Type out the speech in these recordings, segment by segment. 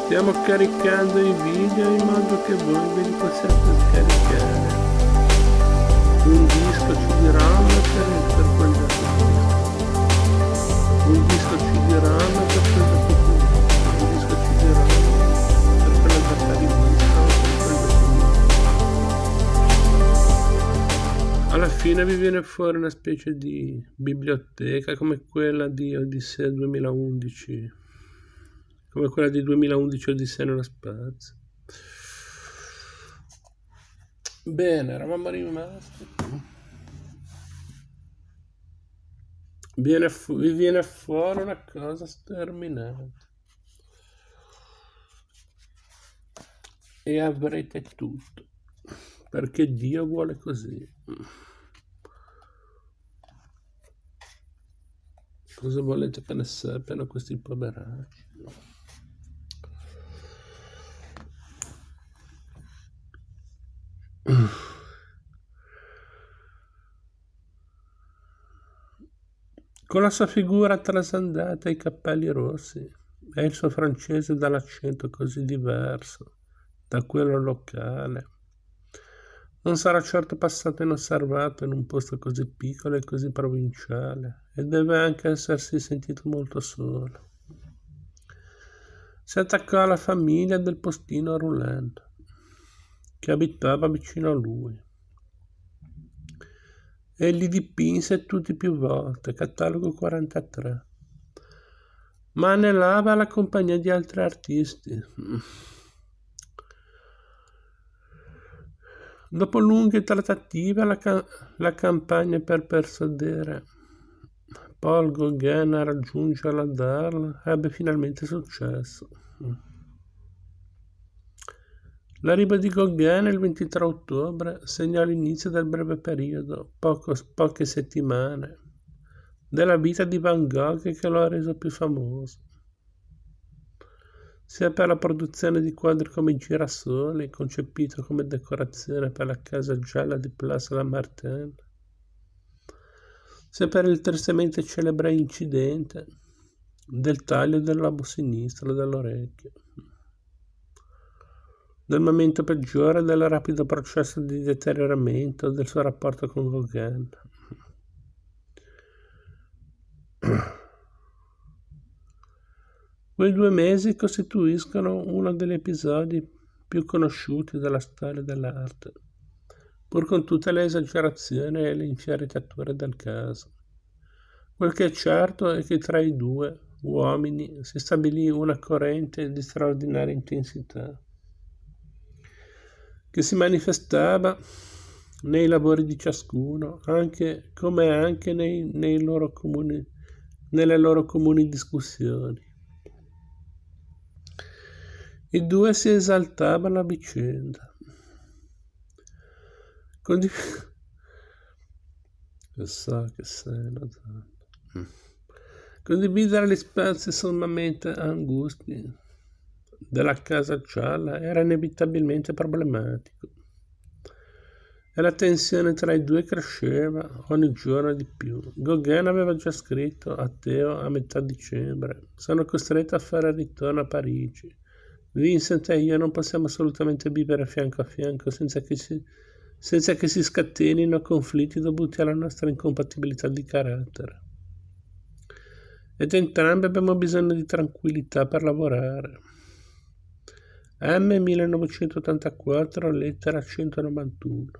Stiamo caricando i video in modo che voi ve li possiate scaricare. Un disco CD-ROM per quel gioco qui. Un disco CD-ROM per quel gioco qui. Un disco CD-ROM per quella data rivista o per quel gioco lì. Alla fine vi viene fuori una specie di biblioteca come quella di Odissea 2011. Come quella di 2011 Odissea nello spazio. Bene, eravamo rimasti. Vi viene fuori una cosa sterminata. E avrete tutto. Perché Dio vuole così. Cosa volete che ne sappiano questi poveracci? Con la sua figura trasandata e i capelli rossi e il suo francese dall'accento così diverso da quello locale, non sarà certo passato inosservato in un posto così piccolo e così provinciale e deve anche essersi sentito molto solo. Si attaccò alla famiglia del postino Roulin, che abitava vicino a lui. E li dipinse tutti più volte, catalogo 43. Ma anelava alla compagnia di altri artisti. Dopo lunghe trattative, la campagna per persuadere Paul Gauguin a raggiungerlo ad Arles ebbe finalmente successo. L'arrivo di Gauguin il 23 ottobre segnò l'inizio del breve periodo, poche settimane, della vita di Van Gogh che lo ha reso più famoso, sia per la produzione di quadri come i girasoli, concepito come decorazione per la casa gialla di Place Lamartine, sia per il tristemente celebre incidente del taglio del lobo sinistro dell'orecchio. Del momento peggiore del rapido processo di deterioramento del suo rapporto con Gauguin. Quei 2 mesi costituiscono uno degli episodi più conosciuti della storia dell'arte, pur con tutte le esagerazioni e le infieridature del caso. Quel che è certo è che tra i due uomini si stabilì una corrente di straordinaria intensità, che si manifestava nei lavori di ciascuno, come anche nelle loro comuni discussioni. I due si esaltavano a vicenda. Condividere gli spazi sommamente angusti della casa gialla era inevitabilmente problematico e la tensione tra i due cresceva ogni giorno di più. Gauguin aveva già scritto a Theo a metà dicembre: sono costretto a fare ritorno a Parigi. Vincent e io non possiamo assolutamente vivere fianco a fianco senza che si scatenino conflitti dovuti alla nostra incompatibilità di carattere. Ed entrambi abbiamo bisogno di tranquillità per lavorare. M. 1984, lettera 191.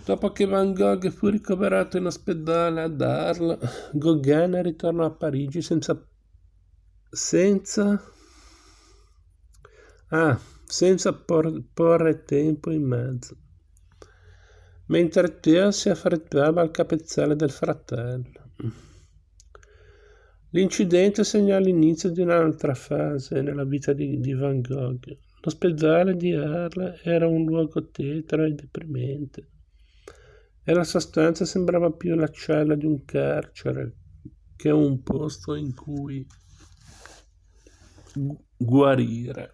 Dopo che Van Gogh fu ricoverato in ospedale ad Arles, Gauguin ritornò a Parigi senza porre tempo in mezzo, mentre Theo si affrettava al capezzale del fratello. L'incidente segnò l'inizio di un'altra fase nella vita di Van Gogh. L'ospedale di Arles era un luogo tetro e deprimente, e la sua stanza sembrava più la cella di un carcere che un posto in cui guarire.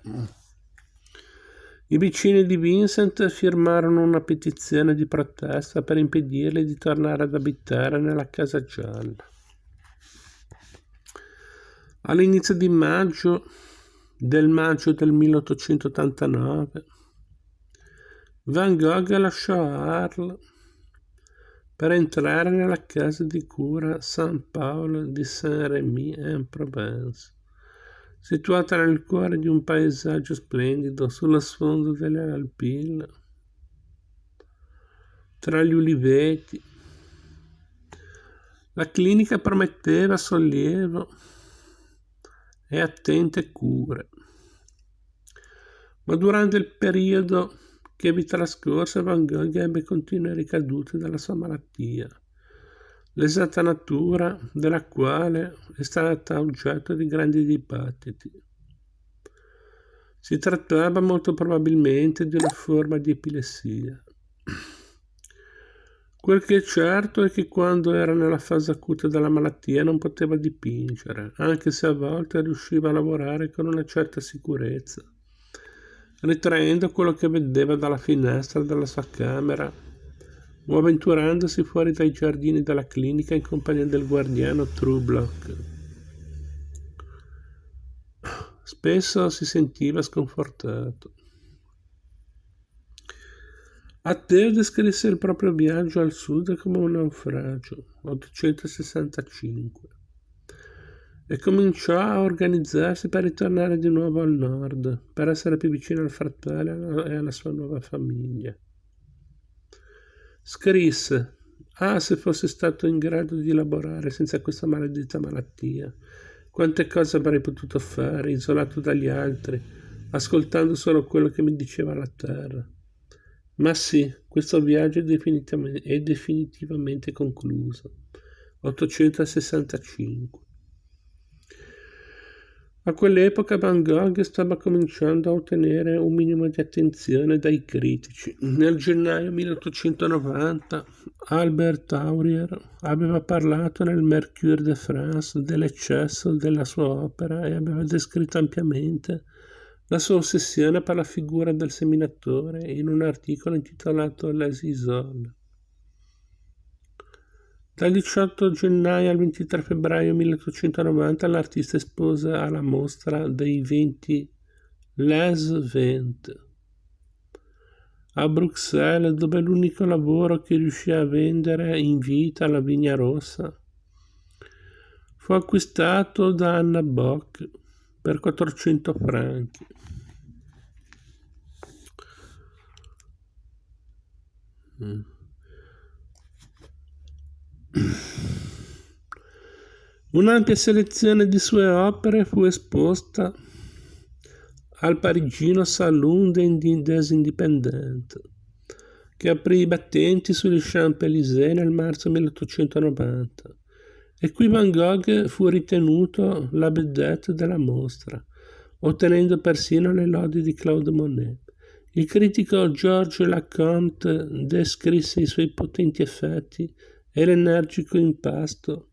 I vicini di Vincent firmarono una petizione di protesta per impedirgli di tornare ad abitare nella casa gialla. All'inizio di maggio del 1889, Van Gogh lasciò Arles per entrare nella casa di cura San Paolo di Saint-Rémy-en-Provence, situata nel cuore di un paesaggio splendido sullo sfondo delle Alpi, tra gli uliveti. La clinica prometteva sollievo e attente cure, ma durante il periodo che vi trascorse Van Gogh ebbe continue ricadute della sua malattia, l'esatta natura della quale è stata oggetto di grandi dibattiti. Si trattava molto probabilmente di una forma di epilessia. Quel che è certo è che quando era nella fase acuta della malattia non poteva dipingere, anche se a volte riusciva a lavorare con una certa sicurezza, ritraendo quello che vedeva dalla finestra della sua camera o avventurandosi fuori dai giardini della clinica in compagnia del guardiano Trublock. Spesso si sentiva sconfortato. Matteo descrisse il proprio viaggio al sud come un naufragio, 865, e cominciò a organizzarsi per ritornare di nuovo al nord, per essere più vicino al fratello e alla sua nuova famiglia. Scrisse: se fossi stato in grado di lavorare senza questa maledetta malattia, quante cose avrei potuto fare, isolato dagli altri, ascoltando solo quello che mi diceva la terra. Ma sì, questo viaggio è definitivamente concluso. 865. A quell'epoca Van Gogh stava cominciando a ottenere un minimo di attenzione dai critici. Nel gennaio 1890 Albert Aurier aveva parlato nel Mercure de France dell'eccesso della sua opera e aveva descritto ampiamente la sua ossessione per la figura del seminatore in un articolo intitolato Les Isoles. Dal 18 gennaio al 23 febbraio 1890 l'artista espose alla mostra dei 20 Les 20 a Bruxelles, dove l'unico lavoro che riuscì a vendere in vita, La Vigna Rossa, fu acquistato da Anna Bock per 400 franchi. Un'ampia selezione di sue opere fu esposta al parigino Salon des Indépendants, che aprì i battenti sugli Champs-Élysées nel marzo 1890, e qui Van Gogh fu ritenuto la vedette della mostra, ottenendo persino le lodi di Claude Monet. Il critico Georges Lacombe descrisse i suoi potenti effetti e l'energico impasto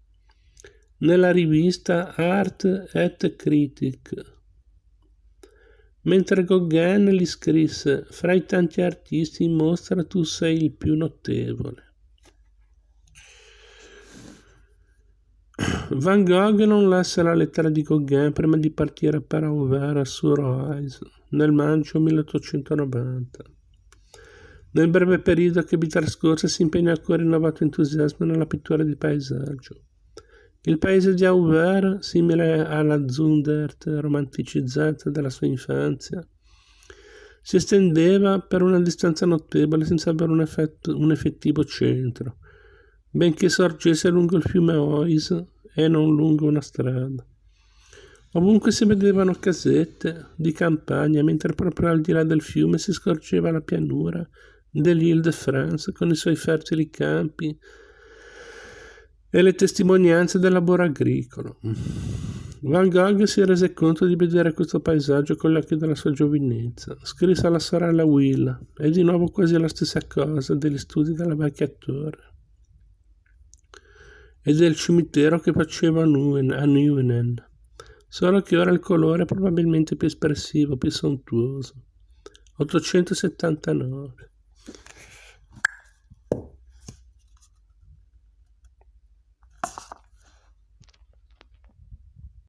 nella rivista Art et Critique, mentre Gauguin gli scrisse: fra i tanti artisti in mostra tu sei il più notevole. Van Gogh non lesse la lettera di Gauguin prima di partire per Auvers-sur-Oise nel maggio 1890. Nel breve periodo che vi trascorse si impegnò con rinnovato entusiasmo nella pittura di paesaggio. Il paese di Auvers, simile alla Zundert romanticizzata della sua infanzia, si estendeva per una distanza notevole senza avere un effettivo centro, benché sorgesse lungo il fiume Oise e non lungo una strada. Ovunque si vedevano casette di campagna, mentre proprio al di là del fiume si scorgeva la pianura dell'Île-de-France con i suoi fertili campi e le testimonianze del lavoro agricolo. Van Gogh si rese conto di vedere questo paesaggio con gli occhi della sua giovinezza. Scrisse alla sorella Willa, e di nuovo quasi la stessa cosa degli studi della vecchia torre e del cimitero che faceva a Nieuwenaar, solo che ora il colore è probabilmente più espressivo, più sontuoso. 879.